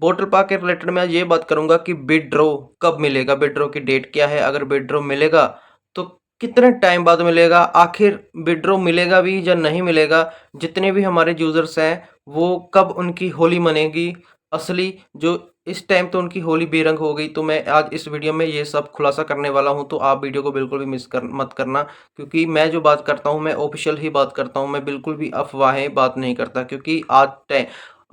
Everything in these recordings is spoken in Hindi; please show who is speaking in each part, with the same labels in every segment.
Speaker 1: बॉटल पार्क के रिलेटेड मैं आज ये बात करूंगा कि विड्रॉ कब मिलेगा, विड्रॉ की डेट क्या है, अगर विड्रॉ मिलेगा तो कितने टाइम बाद मिलेगा, आखिर विड्रॉ मिलेगा भी या नहीं मिलेगा, जितने भी हमारे यूजर्स हैं वो कब उनकी होली मनेगी असली, जो इस टाइम तो उनकी होली बेरंग हो गई। तो मैं आज इस वीडियो में ये सब खुलासा करने वाला हूं, तो आप वीडियो को बिल्कुल भी मत करना, क्योंकि मैं जो बात करता हूं मैं ऑफिशियल ही बात करता हूं, मैं बिल्कुल भी अफवाहें बात नहीं करता। क्योंकि आज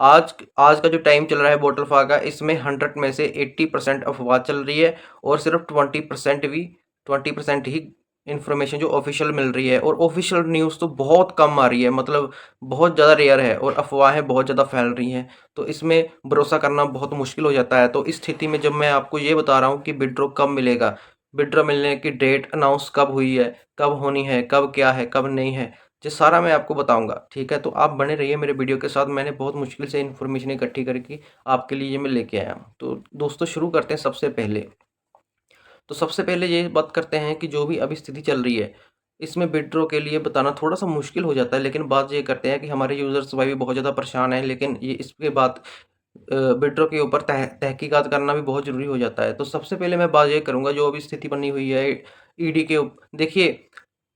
Speaker 1: आज का जो टाइम चल रहा है बॉटल फॉर का, इसमें 100 में से 80% अफवाह चल रही है और सिर्फ 20% ही इन्फॉर्मेशन जो ऑफिशियल मिल रही है। और ऑफिशियल न्यूज़ तो बहुत कम आ रही है, मतलब बहुत ज़्यादा रेयर है, और अफवाहें बहुत ज़्यादा फैल रही हैं, तो इसमें भरोसा करना बहुत मुश्किल हो जाता है। तो इस स्थिति में जब मैं आपको ये बता रहा हूँ कि विड्रॉ कब मिलेगा, विड्रॉ मिलने की डेट अनाउंस कब हुई है, कब होनी है, कब क्या है, कब नहीं है, ये सारा मैं आपको बताऊंगा। ठीक है, तो आप बने रहिए मेरे वीडियो के साथ। मैंने बहुत मुश्किल से इन्फॉर्मेशन इकट्ठी करके आपके लिए ये मैं लेके आया हूँ। तो दोस्तों शुरू करते हैं। सबसे पहले ये बात करते हैं कि जो भी अभी स्थिति चल रही है, इसमें विड्रॉ के लिए बताना थोड़ा सा मुश्किल हो जाता है, लेकिन बात ये करते हैं कि हमारे यूजर्स भाई भी बहुत ज़्यादा परेशान हैं, लेकिन ये इसके बाद विड्रॉ के ऊपर तहकीकात करना भी बहुत ज़रूरी हो जाता है। तो सबसे पहले मैं बात ये करूँगा, जो अभी स्थिति बनी हुई है ईडी के देखिए,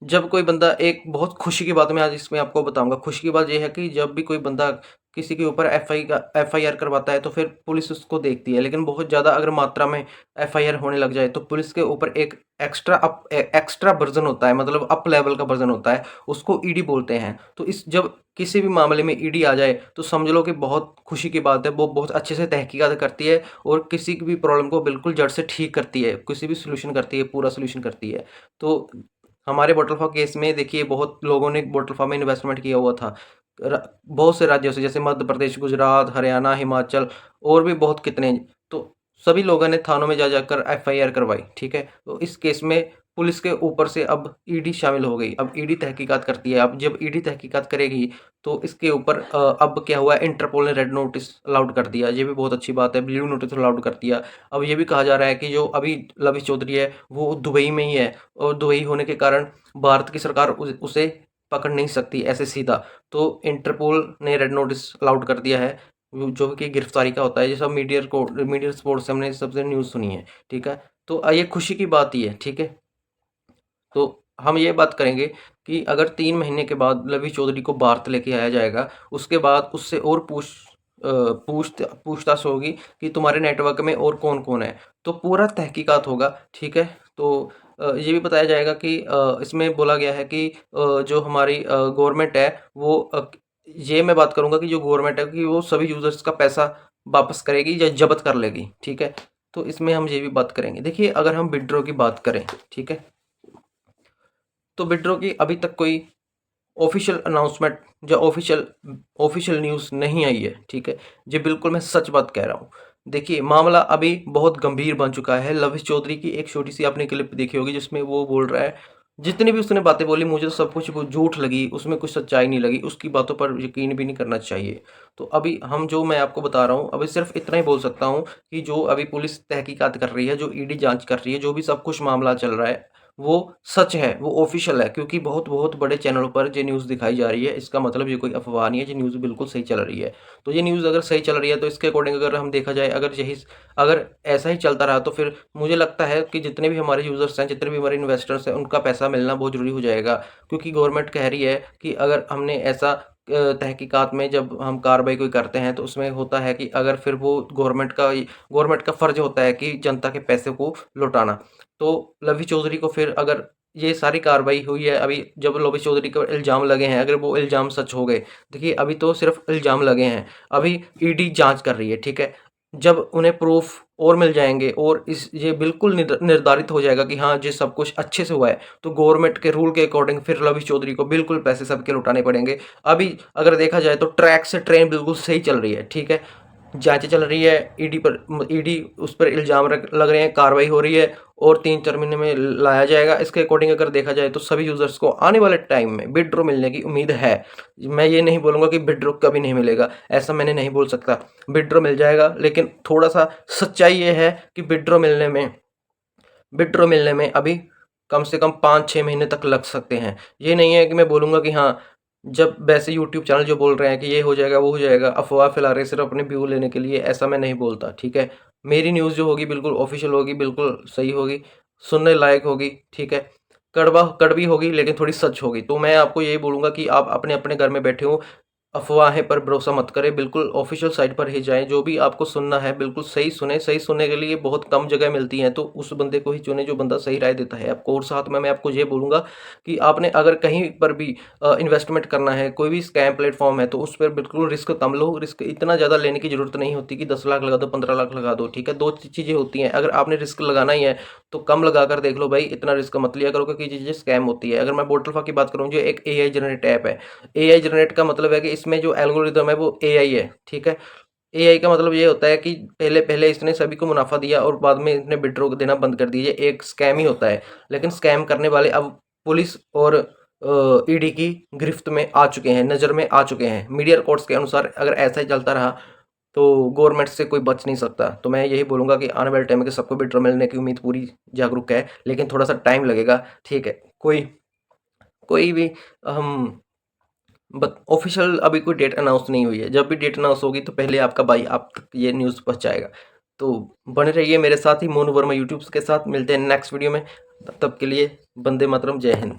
Speaker 1: जब कोई बंदा, एक बहुत खुशी की बात मैं आज इसमें आपको बताऊँगा। खुशी की बात ये है कि जब भी कोई बंदा किसी के ऊपर एफआईआर करवाता है तो फिर पुलिस उसको देखती है। लेकिन बहुत ज़्यादा अगर मात्रा में एफआईआर होने लग जाए तो पुलिस के ऊपर एक एक्स्ट्रा वर्ज़न होता है, मतलब अप लेवल का वर्ज़न होता है, उसको ईडी बोलते हैं। तो इस जब किसी भी मामले में ईडी आ जाए तो समझ लो कि बहुत खुशी की बात है। वो बहुत अच्छे से तहकीकात करती है और किसी की भी प्रॉब्लम को बिल्कुल जड़ से ठीक करती है, किसी भी सॉल्यूशन करती है, पूरा सॉल्यूशन करती है। तो हमारे वाटरफॉल केस में देखिए, बहुत लोगों ने वाटरफॉल में इन्वेस्टमेंट किया हुआ था। बहुत से राज्यों से, जैसे मध्य प्रदेश, गुजरात, हरियाणा, हिमाचल और भी बहुत कितने, तो सभी लोगों ने थानों में जा जाकर एफआईआर करवाई। ठीक है, तो इस केस में पुलिस के ऊपर से अब ईडी शामिल हो गई। अब ईडी तहकीकात करती है। अब जब ईडी तहकीकात करेगी तो इसके ऊपर अब क्या हुआ, इंटरपोल ने रेड नोटिस अलाउड कर दिया। ये भी बहुत अच्छी बात है, ब्लू नोटिस अलाउड कर दिया। अब ये भी कहा जा रहा है कि जो अभी लविश चौधरी है वो दुबई में ही है, और दुबई होने के कारण भारत की सरकार उसे पकड़ नहीं सकती ऐसे सीधा। तो इंटरपोल ने रेड नोटिस अलाउड कर दिया है, जो कि गिरफ्तारी का होता है। ये सब मीडिया रिपोर्ट से हमने सबसे न्यूज़ सुनी है। ठीक है, तो ये खुशी की बात ही है। ठीक है, तो हम ये बात करेंगे कि अगर 3 महीने के बाद लवी चौधरी को भारत लेके आया जाएगा, उसके बाद उससे और पूछताछ होगी कि तुम्हारे नेटवर्क में और कौन-कौन है, तो पूरा तहकीकात होगा। ठीक है, तो ये भी बताया जाएगा कि इसमें बोला गया है कि जो हमारी गवर्नमेंट है वो ये मैं बात करूँगा कि जो गवर्नमेंट है कि वो सभी यूज़र्स का पैसा वापस करेगी या ज़ब्त कर लेगी। ठीक है, तो इसमें हम ये भी बात करेंगे। देखिए, अगर हम विथड्रॉ की बात करें, ठीक है, तो विड्रॉ की अभी तक कोई ऑफिशियल अनाउंसमेंट या ऑफिशियल न्यूज़ नहीं आई है। ठीक है, ये बिल्कुल मैं सच बात कह रहा हूँ। देखिए, मामला अभी बहुत गंभीर बन चुका है। लविश चौधरी की एक छोटी सी आपने क्लिप देखी होगी, जिसमें वो बोल रहा है, जितनी भी उसने बातें बोली मुझे तो सब कुछ वो झूठ लगी, उसमें कुछ सच्चाई नहीं लगी, उसकी बातों पर यकीन भी नहीं करना चाहिए। तो अभी हम, जो मैं आपको बता रहा हूँ, अभी सिर्फ इतना ही बोल सकता हूँ कि जो अभी पुलिस तहकीकात कर रही है, जो ईडी जांच कर रही है, जो भी सब कुछ मामला चल रहा है, वो सच है, वो ऑफिशियल है। क्योंकि बहुत बहुत बड़े चैनलों पर ये न्यूज़ दिखाई जा रही है, इसका मतलब ये कोई अफवाह नहीं है, ये न्यूज़ बिल्कुल सही चल रही है। तो ये न्यूज़ अगर सही चल रही है तो इसके अकॉर्डिंग अगर हम देखा जाए, अगर ऐसा ही चलता रहा तो फिर मुझे लगता है कि जितने भी हमारे यूज़र्स हैं, जितने भी हमारे इन्वेस्टर्स हैं, उनका पैसा मिलना बहुत ज़रूरी हो जाएगा। क्योंकि गवर्नमेंट कह रही है कि अगर हमने ऐसा तहकीकात में जब हम कार्रवाई कोई करते हैं तो उसमें होता है कि अगर फिर वो गवर्नमेंट का फ़र्ज़ होता है कि जनता के पैसे को लौटाना। तो लवी चौधरी को फिर, अगर ये सारी कार्रवाई हुई है, अभी जब लवी चौधरी को इल्ज़ाम लगे हैं, अगर वो इल्ज़ाम सच हो गए, देखिए अभी तो सिर्फ इल्ज़ाम लगे हैं, अभी ईडी जांच कर रही है। ठीक है, जब उन्हें प्रूफ और मिल जाएंगे और इस ये बिल्कुल निर्धारित हो जाएगा कि हाँ ये सब कुछ अच्छे से हुआ है, तो गवर्नमेंट के रूल के अकॉर्डिंग फिर लवी चौधरी को बिल्कुल पैसे सबके लौटाने पड़ेंगे। अभी अगर देखा जाए तो ट्रैक से ट्रेन बिल्कुल सही चल रही है। ठीक है, जांचें चल रही है, ईडी उस पर इल्ज़ाम लग रहे हैं, कार्रवाई हो रही है, और 3-4 महीने में लाया जाएगा। इसके अकॉर्डिंग अगर देखा जाए तो सभी यूज़र्स को आने वाले टाइम में विड्रॉ मिलने की उम्मीद है। मैं ये नहीं बोलूँगा कि विड्रॉ कभी नहीं मिलेगा, ऐसा मैंने नहीं बोल सकता। विड्रॉ मिल जाएगा, लेकिन थोड़ा-सा सच्चाई ये है कि विड्रॉ मिलने में अभी कम से कम 5-6 महीने तक लग सकते हैं। ये नहीं है कि मैं बोलूँगा कि हाँ जब वैसे यूट्यूब चैनल जो बोल रहे हैं कि ये हो जाएगा, वो हो जाएगा, अफ़वाह फैला रहे हैं सिर्फ़ अपने व्यू लेने के लिए, ऐसा मैं नहीं बोलता, ठीक है? मेरी न्यूज़ जो होगी बिल्कुल ऑफ़िशियल होगी, बिल्कुल सही होगी, सुनने लायक होगी, ठीक है? कड़वी होगी लेकिन थोड़ी सच होगी। तो मैं आपको यही बोलूँगा कि आप अपने-अपने घर में बैठे हो, अफ़वाहें पर भरोसा मत करें, बिल्कुल ऑफ़िशियल साइट पर ही जाएँ, जो भी आपको सुनना है बिल्कुल सही सुनें, सही सुनने के लिए बहुत कम जगह मिलती हैं, तो उस बंदे को ही चुनें जो बंदा सही राय देता है आपको। और साथ में मैं आपको ये बोलूँगा कि आपने अगर कहीं पर भी इन्वेस्टमेंट करना है, कोई भी स्कैम प्लेटफ़ॉर्म है, तो उस पर बिल्कुल रिस्क कम लो, रिस्क इतना ज़्यादा लेने की ज़रूरत नहीं होती कि 10 लाख लगा दो, 15 लाख लगा दो, ठीक है? 2 चीज़ें होती हैं, अगर आपने रिस्क लगाना ही है, तो कम लगाकर देख लो भाई, इतना रिस्क मत लिया करो क्योंकि ये चीज़ें स्कैम होती है। अगर मैं बोटलफा की बात करूँ, जो एक एआई जनरेट ऐप है, एआई जनरेट का मतलब है कि इसमें जो एल्गोरिदम है वो एआई है, ठीक है? एआई का मतलब ये होता है कि पहले पहले इसने सभी को मुनाफ़ा दिया और बाद में इसने विड्रॉ देना बंद कर दिया, ये एक स्कैम ही होता है। लेकिन स्कैम करने वाले अब पुलिस और ईडी की गिरफ्त में आ चुके हैं, नज़र में आ चुके हैं। मीडिया रिपोर्ट्स के अनुसार अगर ऐसा ही चलता रहा, तो गवर्नमेंट से कोई बच नहीं सकता। तो मैं यही बोलूँगा कि आने वाले टाइम में कि सबको विड्रॉ मिलने की उम्मीद पूरी जागरूक है, लेकिन थोड़ा-सा टाइम लगेगा, ठीक है? कोई कोई भी हम बट ऑफिशियल अभी कोई डेट अनाउंस नहीं हुई है। जब भी डेट अनाउंस होगी तो पहले आपका भाई आप तक ये न्यूज़ पहुँचाएगा। तो बने रहिए मेरे साथ ही मोनू वर्मा यूट्यूब के साथ। मिलते हैं नेक्स्ट वीडियो में। तब तक के लिए वंदे मातरम, जय हिंद।